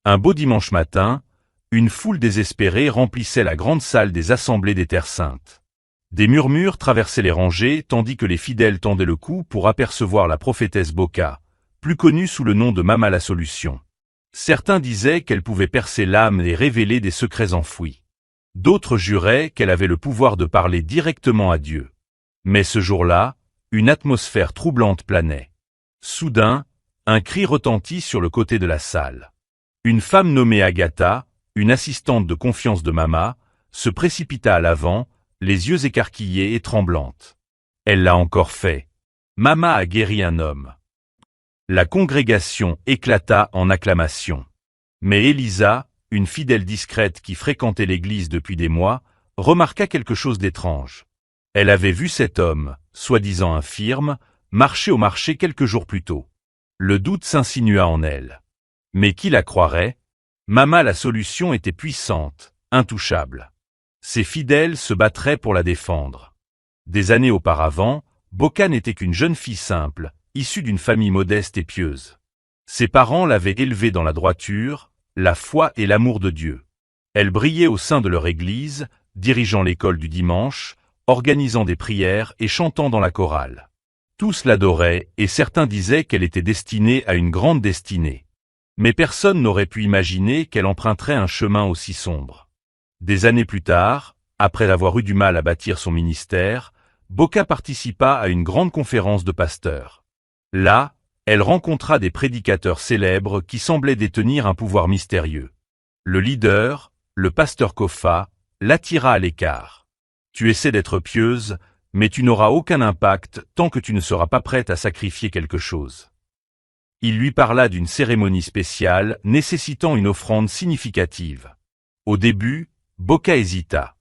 Un beau dimanche matin, une foule désespérée remplissait la grande salle des assemblées des Terres Saintes. Des murmures traversaient les rangées tandis que les fidèles tendaient le cou pour apercevoir la prophétesse Boka, plus connue sous le nom de Mama la Solution. Certains disaient qu'elle pouvait percer l'âme et révéler des secrets enfouis. D'autres juraient qu'elle avait le pouvoir de parler directement à Dieu. Mais ce jour-là, une atmosphère troublante planait. Soudain, un cri retentit sur le côté de la salle. Une femme nommée Agatha, une assistante de confiance de Mama, se précipita à l'avant, les yeux écarquillés et tremblante. Elle l'a encore fait. Mama a guéri un homme. La congrégation éclata en acclamations. Mais Elisa, une fidèle discrète qui fréquentait l'église depuis des mois, remarqua quelque chose d'étrange. Elle avait vu cet homme, soi-disant infirme, marcher au marché quelques jours plus tôt. Le doute s'insinua en elle. Mais qui la croirait? Mama la Solution était puissante, intouchable. Ses fidèles se battraient pour la défendre. Des années auparavant, Boka n'était qu'une jeune fille simple, issue d'une famille modeste et pieuse. Ses parents l'avaient élevée dans la droiture, la foi et l'amour de Dieu. Elle brillait au sein de leur église, dirigeant l'école du dimanche, organisant des prières et chantant dans la chorale. Tous l'adoraient et certains disaient qu'elle était destinée à une grande destinée. Mais personne n'aurait pu imaginer qu'elle emprunterait un chemin aussi sombre. Des années plus tard, après avoir eu du mal à bâtir son ministère, Boka participa à une grande conférence de pasteurs. Là, elle rencontra des prédicateurs célèbres qui semblaient détenir un pouvoir mystérieux. Le leader, le pasteur Kofa, l'attira à l'écart. « Tu essaies d'être pieuse, mais tu n'auras aucun impact tant que tu ne seras pas prête à sacrifier quelque chose. » Il lui parla d'une cérémonie spéciale nécessitant une offrande significative. Au début, Boka hésita.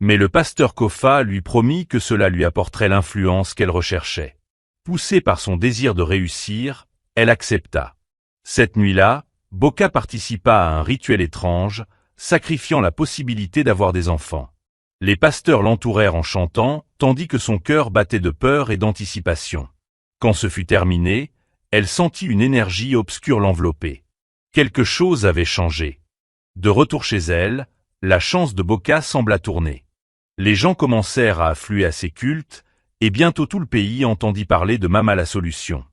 Mais le pasteur Kofa lui promit que cela lui apporterait l'influence qu'elle recherchait. Poussée par son désir de réussir, elle accepta. Cette nuit-là, Boka participa à un rituel étrange, sacrifiant la possibilité d'avoir des enfants. Les pasteurs l'entourèrent en chantant, tandis que son cœur battait de peur et d'anticipation. Quand ce fut terminé, elle sentit une énergie obscure l'envelopper. Quelque chose avait changé. De retour chez elle, la chance de Boka sembla tourner. Les gens commencèrent à affluer à ses cultes, et bientôt tout le pays entendit parler de Mama la Solution.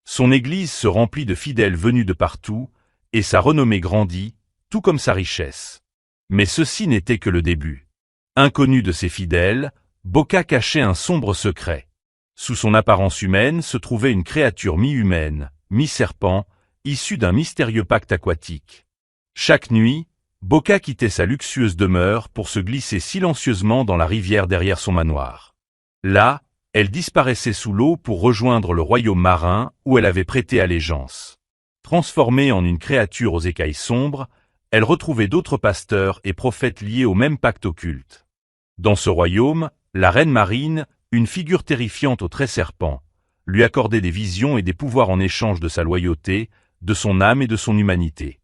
Son église se remplit de fidèles venus de partout, et sa renommée grandit, tout comme sa richesse. Mais ceci n'était que le début. Inconnu de ses fidèles, Boka cachait un sombre secret. Sous son apparence humaine se trouvait une créature mi-humaine, mi-serpent, issue d'un mystérieux pacte aquatique. Chaque nuit, Boka quittait sa luxueuse demeure pour se glisser silencieusement dans la rivière derrière son manoir. Là, elle disparaissait sous l'eau pour rejoindre le royaume marin où elle avait prêté allégeance. Transformée en une créature aux écailles sombres, elle retrouvait d'autres pasteurs et prophètes liés au même pacte occulte. Dans ce royaume, la reine marine, une figure terrifiante aux traits serpents, lui accordait des visions et des pouvoirs en échange de sa loyauté, de son âme et de son humanité.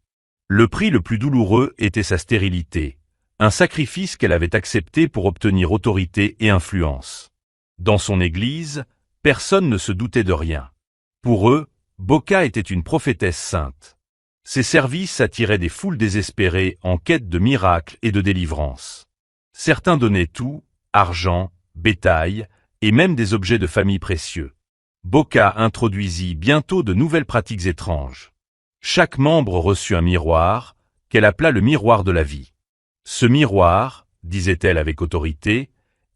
Le prix le plus douloureux était sa stérilité, un sacrifice qu'elle avait accepté pour obtenir autorité et influence. Dans son église, personne ne se doutait de rien. Pour eux, Boka était une prophétesse sainte. Ses services attiraient des foules désespérées en quête de miracles et de délivrance. Certains donnaient tout, argent, bétail, et même des objets de famille précieux. Boka introduisit bientôt de nouvelles pratiques étranges. Chaque membre reçut un miroir, qu'elle appela le miroir de la vie. Ce miroir, disait-elle avec autorité,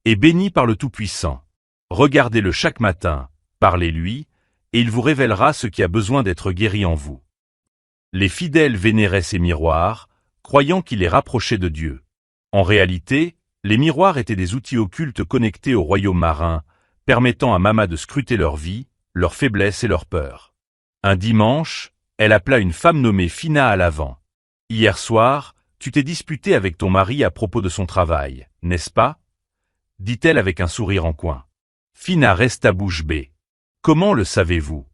est béni par le Tout-Puissant. Regardez-le chaque matin, parlez-lui, et il vous révélera ce qui a besoin d'être guéri en vous. Les fidèles vénéraient ces miroirs, croyant qu'ils les rapprochaient de Dieu. En réalité, les miroirs étaient des outils occultes connectés au royaume marin, permettant à Mama de scruter leur vie, leurs faiblesses et leurs peurs. Un dimanche, elle appela une femme nommée Fina à l'avant. « Hier soir, tu t'es disputé avec ton mari à propos de son travail, n'est-ce pas ?» dit-elle avec un sourire en coin. Fina resta bouche bée. « Comment le savez-vous »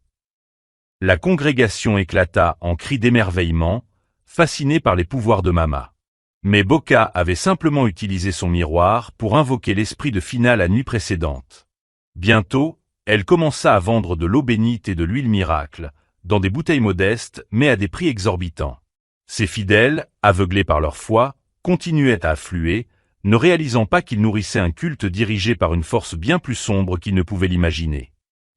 La congrégation éclata en cris d'émerveillement, fascinée par les pouvoirs de Mama. Mais Boka avait simplement utilisé son miroir pour invoquer l'esprit de Fina la nuit précédente. Bientôt, elle commença à vendre de l'eau bénite et de l'huile miracle, dans des bouteilles modestes mais à des prix exorbitants. Ses fidèles, aveuglés par leur foi, continuaient à affluer, ne réalisant pas qu'ils nourrissaient un culte dirigé par une force bien plus sombre qu'ils ne pouvaient l'imaginer.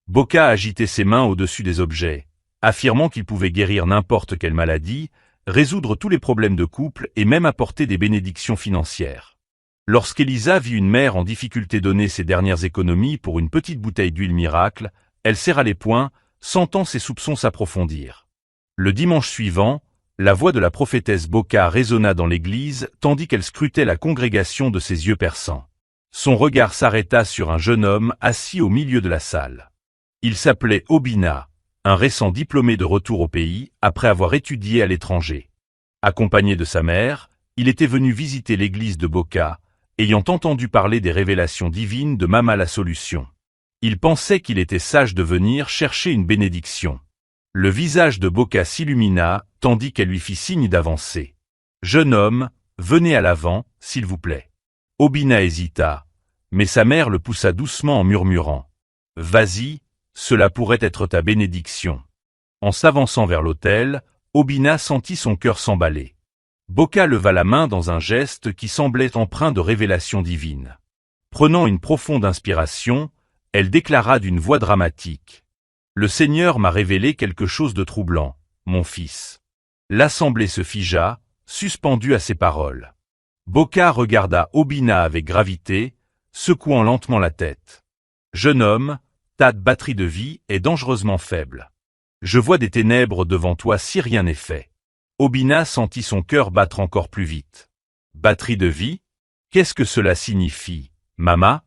Bokka agitait ses mains au-dessus des objets, affirmant qu'il pouvait guérir n'importe quelle maladie, résoudre tous les problèmes de couple et même apporter des bénédictions financières. Lorsqu'Elisa vit une mère en difficulté donner ses dernières économies pour une petite bouteille d'huile miracle, elle serra les poings, sentant ses soupçons s'approfondir. Le dimanche suivant, la voix de la prophétesse Bokka résonna dans l'église tandis qu'elle scrutait la congrégation de ses yeux perçants. Son regard s'arrêta sur un jeune homme assis au milieu de la salle. Il s'appelait Obina, un récent diplômé de retour au pays après avoir étudié à l'étranger. Accompagné de sa mère, il était venu visiter l'église de Bokka, ayant entendu parler des révélations divines de Mama la Solution. Il pensait qu'il était sage de venir chercher une bénédiction. Le visage de Bokka s'illumina, tandis qu'elle lui fit signe d'avancer. « Jeune homme, venez à l'avant, s'il vous plaît. » Obina hésita, mais sa mère le poussa doucement en murmurant. « Vas-y, cela pourrait être ta bénédiction. » En s'avançant vers l'autel, Obina sentit son cœur s'emballer. Bokka leva la main dans un geste qui semblait empreint de révélation divine. Prenant une profonde inspiration, elle déclara d'une voix dramatique. « Le Seigneur m'a révélé quelque chose de troublant, mon fils. » L'assemblée se figea, suspendue à ces paroles. Bokka regarda Obina avec gravité, secouant lentement la tête. « Jeune homme, ta batterie de vie est dangereusement faible. Je vois des ténèbres devant toi si rien n'est fait. » Obina sentit son cœur battre encore plus vite. « Batterie de vie? Qu'est-ce que cela signifie, Mama ?»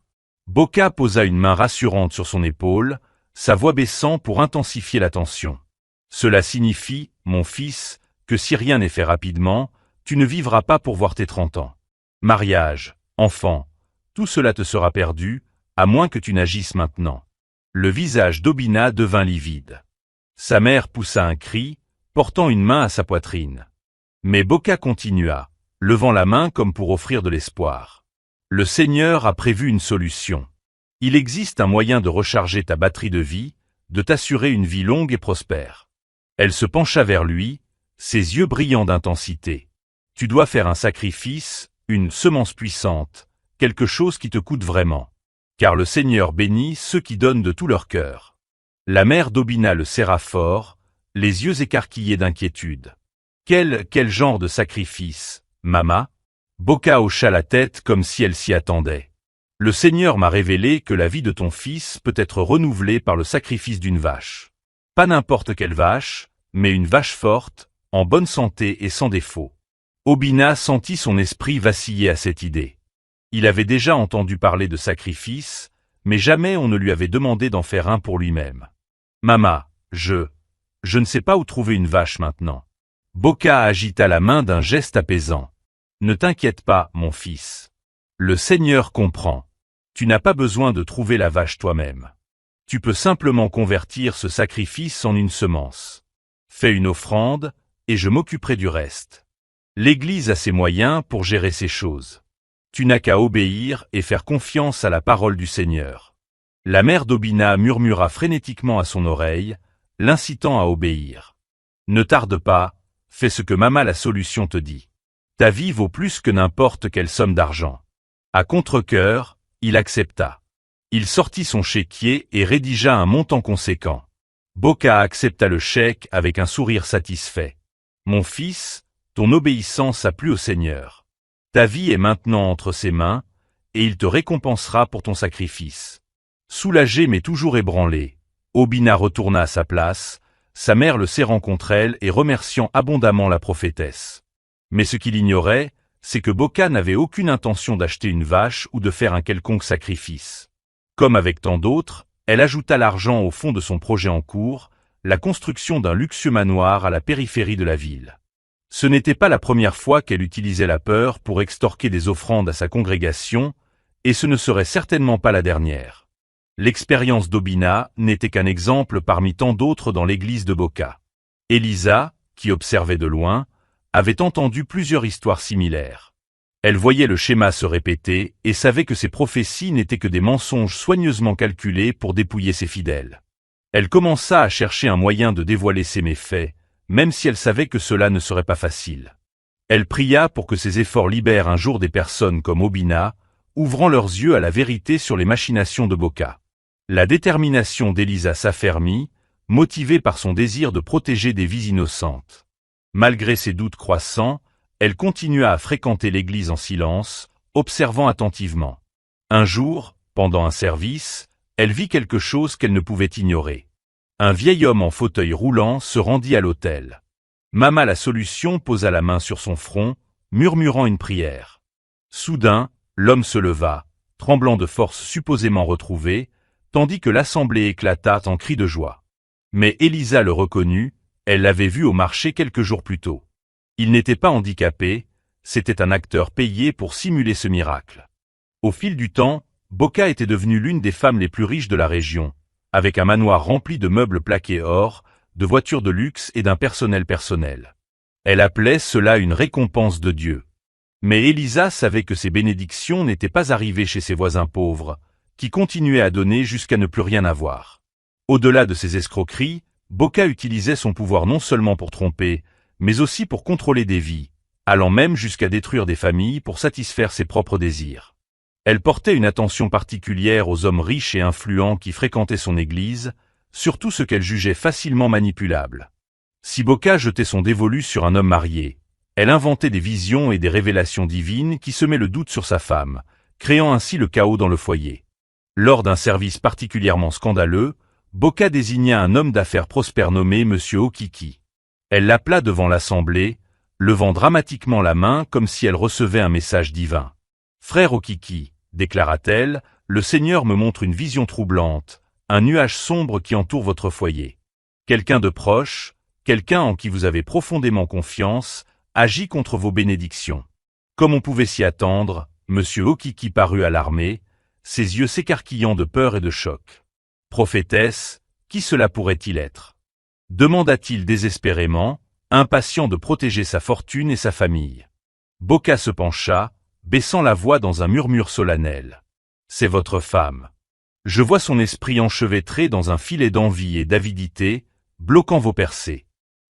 Bokka posa une main rassurante sur son épaule, sa voix baissant pour intensifier la tension. « Cela signifie, mon fils, que si rien n'est fait rapidement, tu ne vivras pas pour voir tes 30 ans. Mariage, enfant, tout cela te sera perdu, à moins que tu n'agisses maintenant. » Le visage d'Obina devint livide. Sa mère poussa un cri, portant une main à sa poitrine. Mais Bokka continua, levant la main comme pour offrir de l'espoir. « Le Seigneur a prévu une solution. Il existe un moyen de recharger ta batterie de vie, de t'assurer une vie longue et prospère. » Elle se pencha vers lui, ses yeux brillants d'intensité. « Tu dois faire un sacrifice, une semence puissante, quelque chose qui te coûte vraiment. Car le Seigneur bénit ceux qui donnent de tout leur cœur. » La mère d'Obina le serra fort, les yeux écarquillés d'inquiétude. « Quel genre de sacrifice, Mama ?» Bokka hocha la tête comme si elle s'y attendait. « Le Seigneur m'a révélé que la vie de ton fils peut être renouvelée par le sacrifice d'une vache. Pas n'importe quelle vache, mais une vache forte, en bonne santé et sans défaut. » Obina sentit son esprit vaciller à cette idée. Il avait déjà entendu parler de sacrifice, mais jamais on ne lui avait demandé d'en faire un pour lui-même. « Mama, je ne sais pas où trouver une vache maintenant. » Bokka agita la main d'un geste apaisant. « Ne t'inquiète pas, mon fils. Le Seigneur comprend. Tu n'as pas besoin de trouver la vache toi-même. Tu peux simplement convertir ce sacrifice en une semence. Fais une offrande, et je m'occuperai du reste. L'Église a ses moyens pour gérer ces choses. Tu n'as qu'à obéir et faire confiance à la parole du Seigneur. » La mère d'Obina murmura frénétiquement à son oreille, l'incitant à obéir. « Ne tarde pas, fais ce que Mama la Solution te dit. Ta vie vaut plus que n'importe quelle somme d'argent. » À contre-cœur, il accepta. Il sortit son chéquier et rédigea un montant conséquent. Bokka accepta le chèque avec un sourire satisfait. « Mon fils, ton obéissance a plu au Seigneur. Ta vie est maintenant entre ses mains, et il te récompensera pour ton sacrifice. » Soulagé mais toujours ébranlé, Obina retourna à sa place, sa mère le serrant contre elle et remerciant abondamment la prophétesse. Mais ce qu'il ignorait, c'est que Bokka n'avait aucune intention d'acheter une vache ou de faire un quelconque sacrifice. Comme avec tant d'autres, elle ajouta l'argent au fond de son projet en cours, la construction d'un luxueux manoir à la périphérie de la ville. Ce n'était pas la première fois qu'elle utilisait la peur pour extorquer des offrandes à sa congrégation, et ce ne serait certainement pas la dernière. L'expérience d'Obina n'était qu'un exemple parmi tant d'autres dans l'église de Bokka. Elisa, qui observait de loin, avait entendu plusieurs histoires similaires. Elle voyait le schéma se répéter et savait que ces prophéties n'étaient que des mensonges soigneusement calculés pour dépouiller ses fidèles. Elle commença à chercher un moyen de dévoiler ses méfaits, même si elle savait que cela ne serait pas facile. Elle pria pour que ses efforts libèrent un jour des personnes comme Obina, ouvrant leurs yeux à la vérité sur les machinations de Boka. La détermination d'Elisa s'affermit, motivée par son désir de protéger des vies innocentes. Malgré ses doutes croissants, elle continua à fréquenter l'église en silence, observant attentivement. Un jour, pendant un service, elle vit quelque chose qu'elle ne pouvait ignorer. Un vieil homme en fauteuil roulant se rendit à l'autel. Mama la Solution posa la main sur son front, murmurant une prière. Soudain, l'homme se leva, tremblant de force supposément retrouvée, tandis que l'assemblée éclata en cris de joie. Mais Elisa le reconnut, elle l'avait vu au marché quelques jours plus tôt. Il n'était pas handicapé, c'était un acteur payé pour simuler ce miracle. Au fil du temps, Boka était devenue l'une des femmes les plus riches de la région, avec un manoir rempli de meubles plaqués or, de voitures de luxe et d'un personnel. Elle appelait cela une récompense de Dieu. Mais Elisa savait que ces bénédictions n'étaient pas arrivées chez ses voisins pauvres, qui continuaient à donner jusqu'à ne plus rien avoir. Au-delà de ces escroqueries, Boka utilisait son pouvoir non seulement pour tromper, mais aussi pour contrôler des vies, allant même jusqu'à détruire des familles pour satisfaire ses propres désirs. Elle portait une attention particulière aux hommes riches et influents qui fréquentaient son église, surtout ceux qu'elle jugeait facilement manipulables. Si Boka jetait son dévolu sur un homme marié, elle inventait des visions et des révélations divines qui semaient le doute sur sa femme, créant ainsi le chaos dans le foyer. Lors d'un service particulièrement scandaleux, Boka désigna un homme d'affaires prospère nommé Monsieur Okiki. Elle l'appela devant l'assemblée, levant dramatiquement la main comme si elle recevait un message divin. « Frère Okiki, déclara-t-elle, le Seigneur me montre une vision troublante, un nuage sombre qui entoure votre foyer. Quelqu'un de proche, quelqu'un en qui vous avez profondément confiance, agit contre vos bénédictions. » Comme on pouvait s'y attendre, Monsieur Okiki parut alarmé, ses yeux s'écarquillant de peur et de choc. « Prophétesse, qui cela pourrait-il être » demanda-t-il désespérément, impatient de protéger sa fortune et sa famille. Boka se pencha, baissant la voix dans un murmure solennel. « C'est votre femme. Je vois son esprit enchevêtré dans un filet d'envie et d'avidité, bloquant vos percées. »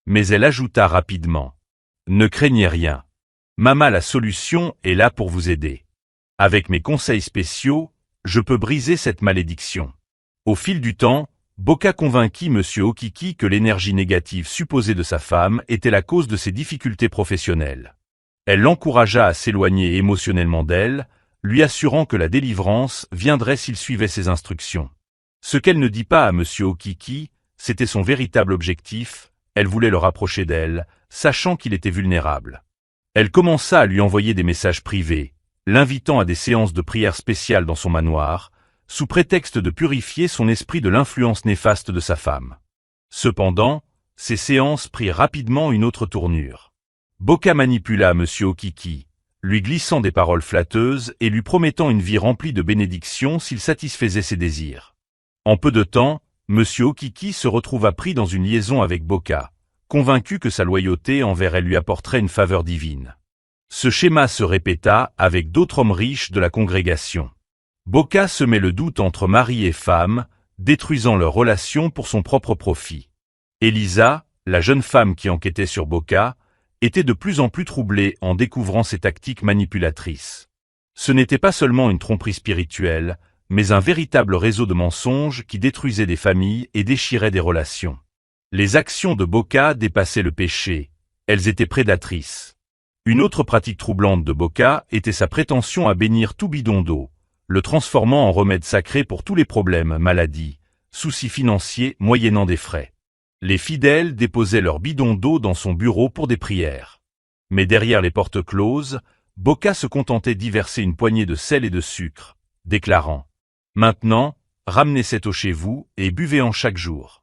Mais elle ajouta rapidement. « Ne craignez rien. Mama la Solution est là pour vous aider. Avec mes conseils spéciaux, je peux briser cette malédiction. » Au fil du temps, Boka convainquit Monsieur Okiki que l'énergie négative supposée de sa femme était la cause de ses difficultés professionnelles. Elle l'encouragea à s'éloigner émotionnellement d'elle, lui assurant que la délivrance viendrait s'il suivait ses instructions. Ce qu'elle ne dit pas à Monsieur Okiki, c'était son véritable objectif, elle voulait le rapprocher d'elle, sachant qu'il était vulnérable. Elle commença à lui envoyer des messages privés, l'invitant à des séances de prière spéciales dans son manoir, sous prétexte de purifier son esprit de l'influence néfaste de sa femme. Cependant, ces séances prirent rapidement une autre tournure. Boka manipula Monsieur Okiki, lui glissant des paroles flatteuses et lui promettant une vie remplie de bénédictions s'il satisfaisait ses désirs. En peu de temps, Monsieur Okiki se retrouva pris dans une liaison avec Boka, convaincu que sa loyauté envers elle lui apporterait une faveur divine. Ce schéma se répéta avec d'autres hommes riches de la congrégation. Boka semait le doute entre mari et femme, détruisant leur relation pour son propre profit. Elisa, la jeune femme qui enquêtait sur Boka, était de plus en plus troublée en découvrant ses tactiques manipulatrices. Ce n'était pas seulement une tromperie spirituelle, mais un véritable réseau de mensonges qui détruisait des familles et déchirait des relations. Les actions de Boka dépassaient le péché, elles étaient prédatrices. Une autre pratique troublante de Boka était sa prétention à bénir tout bidon d'eau, le transformant en remède sacré pour tous les problèmes, maladies, soucis financiers moyennant des frais. Les fidèles déposaient leurs bidons d'eau dans son bureau pour des prières. Mais derrière les portes closes, Boka se contentait d'y verser une poignée de sel et de sucre, déclarant « Maintenant, ramenez cette eau chez vous et buvez-en chaque jour. »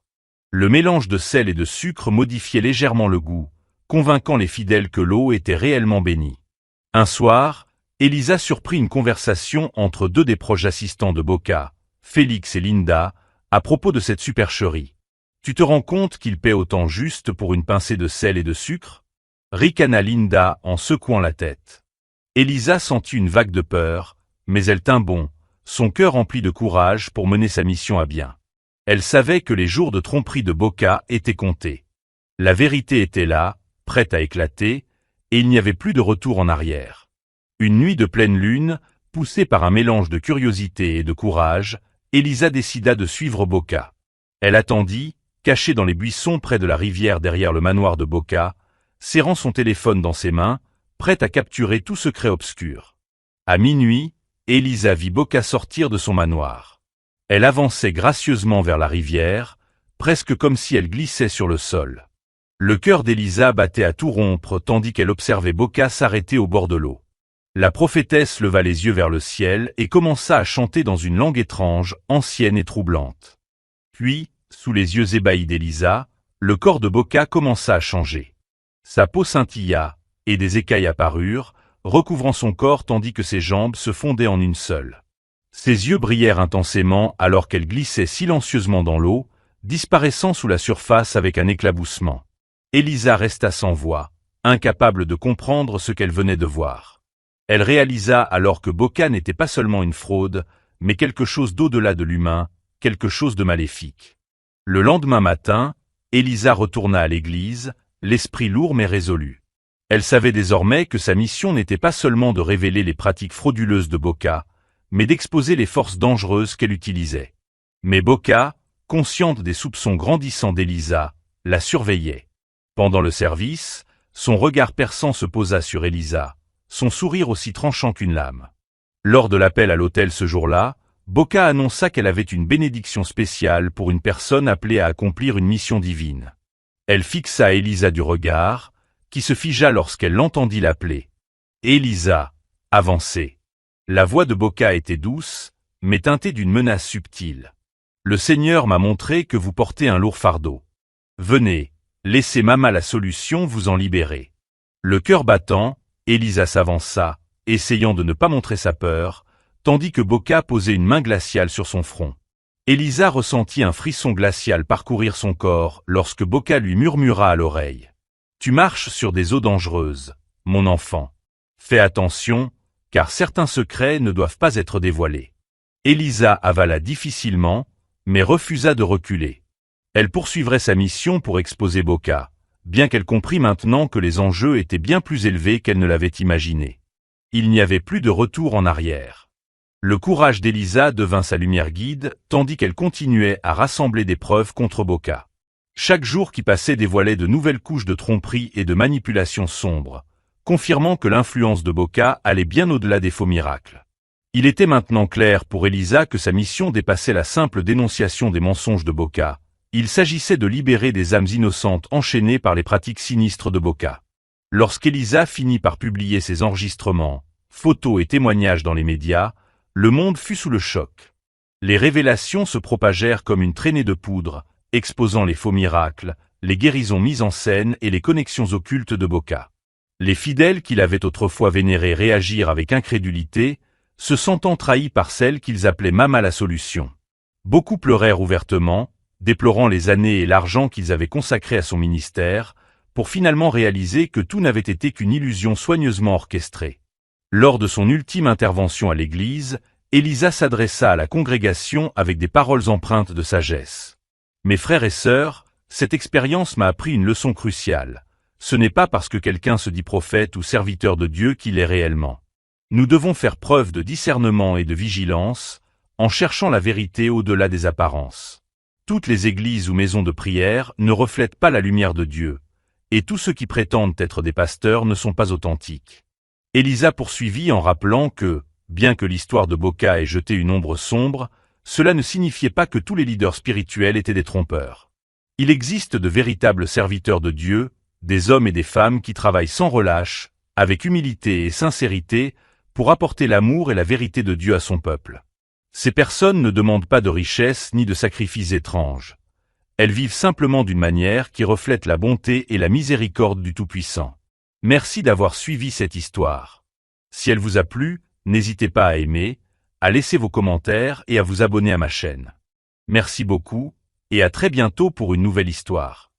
Le mélange de sel et de sucre modifiait légèrement le goût, convainquant les fidèles que l'eau était réellement bénie. Un soir, Elisa surprit une conversation entre deux des proches assistants de Boka, Félix et Linda, à propos de cette supercherie. « Tu te rends compte qu'il paie autant juste pour une pincée de sel et de sucre ?» ricana Linda en secouant la tête. Elisa sentit une vague de peur, mais elle tint bon, son cœur rempli de courage pour mener sa mission à bien. Elle savait que les jours de tromperie de Boka étaient comptés. La vérité était là, prête à éclater, et il n'y avait plus de retour en arrière. Une nuit de pleine lune, poussée par un mélange de curiosité et de courage, Elisa décida de suivre Boca. Elle attendit, cachée dans les buissons près de la rivière derrière le manoir de Boca, serrant son téléphone dans ses mains, prête à capturer tout secret obscur. À minuit, Elisa vit Boca sortir de son manoir. Elle avançait gracieusement vers la rivière, presque comme si elle glissait sur le sol. Le cœur d'Elisa battait à tout rompre tandis qu'elle observait Boca s'arrêter au bord de l'eau. La prophétesse leva les yeux vers le ciel et commença à chanter dans une langue étrange, ancienne et troublante. Puis, sous les yeux ébahis d'Elisa, le corps de Boca commença à changer. Sa peau scintilla, et des écailles apparurent, recouvrant son corps tandis que ses jambes se fondaient en une seule. Ses yeux brillèrent intensément alors qu'elle glissait silencieusement dans l'eau, disparaissant sous la surface avec un éclaboussement. Elisa resta sans voix, incapable de comprendre ce qu'elle venait de voir. Elle réalisa alors que Boca n'était pas seulement une fraude, mais quelque chose d'au-delà de l'humain, quelque chose de maléfique. Le lendemain matin, Elisa retourna à l'église, l'esprit lourd mais résolu. Elle savait désormais que sa mission n'était pas seulement de révéler les pratiques frauduleuses de Boca, mais d'exposer les forces dangereuses qu'elle utilisait. Mais Boca, consciente des soupçons grandissants d'Elisa, la surveillait. Pendant le service, son regard perçant se posa sur Elisa, son sourire aussi tranchant qu'une lame. Lors de l'appel à l'autel ce jour-là, Boca annonça qu'elle avait une bénédiction spéciale pour une personne appelée à accomplir une mission divine. Elle fixa Elisa du regard, qui se figea lorsqu'elle l'entendit l'appeler. Elisa, avancez. La voix de Boca était douce, mais teintée d'une menace subtile. Le Seigneur m'a montré que vous portez un lourd fardeau. Venez, laissez Mama la solution vous en libérer. Le cœur battant, Elisa s'avança, essayant de ne pas montrer sa peur, tandis que Boca posait une main glaciale sur son front. Elisa ressentit un frisson glacial parcourir son corps lorsque Boca lui murmura à l'oreille. « Tu marches sur des eaux dangereuses, mon enfant. Fais attention, car certains secrets ne doivent pas être dévoilés. » Elisa avala difficilement, mais refusa de reculer. Elle poursuivrait sa mission pour exposer Boca, bien qu'elle comprît maintenant que les enjeux étaient bien plus élevés qu'elle ne l'avait imaginé. Il n'y avait plus de retour en arrière. Le courage d'Elisa devint sa lumière guide, tandis qu'elle continuait à rassembler des preuves contre Boca. Chaque jour qui passait dévoilait de nouvelles couches de tromperie et de manipulation sombres, confirmant que l'influence de Boca allait bien au-delà des faux miracles. Il était maintenant clair pour Elisa que sa mission dépassait la simple dénonciation des mensonges de Boca. Il s'agissait de libérer des âmes innocentes enchaînées par les pratiques sinistres de Boca. Lorsqu'Elisa finit par publier ses enregistrements, photos et témoignages dans les médias, le monde fut sous le choc. Les révélations se propagèrent comme une traînée de poudre, exposant les faux miracles, les guérisons mises en scène et les connexions occultes de Boca. Les fidèles qui l'avaient autrefois vénéré réagirent avec incrédulité, se sentant trahis par celle qu'ils appelaient Mama la solution. Beaucoup pleurèrent ouvertement, déplorant les années et l'argent qu'ils avaient consacrés à son ministère, pour finalement réaliser que tout n'avait été qu'une illusion soigneusement orchestrée. Lors de son ultime intervention à l'église, Elisa s'adressa à la congrégation avec des paroles empreintes de sagesse. « Mes frères et sœurs, cette expérience m'a appris une leçon cruciale. Ce n'est pas parce que quelqu'un se dit prophète ou serviteur de Dieu qu'il est réellement. Nous devons faire preuve de discernement et de vigilance, en cherchant la vérité au-delà des apparences. Toutes les églises ou maisons de prière ne reflètent pas la lumière de Dieu, et tous ceux qui prétendent être des pasteurs ne sont pas authentiques. » Elisa poursuivit en rappelant que, bien que l'histoire de Boca ait jeté une ombre sombre, cela ne signifiait pas que tous les leaders spirituels étaient des trompeurs. Il existe de véritables serviteurs de Dieu, des hommes et des femmes qui travaillent sans relâche, avec humilité et sincérité, pour apporter l'amour et la vérité de Dieu à son peuple. Ces personnes ne demandent pas de richesses ni de sacrifices étranges. Elles vivent simplement d'une manière qui reflète la bonté et la miséricorde du Tout-Puissant. Merci d'avoir suivi cette histoire. Si elle vous a plu, n'hésitez pas à aimer, à laisser vos commentaires et à vous abonner à ma chaîne. Merci beaucoup, et à très bientôt pour une nouvelle histoire.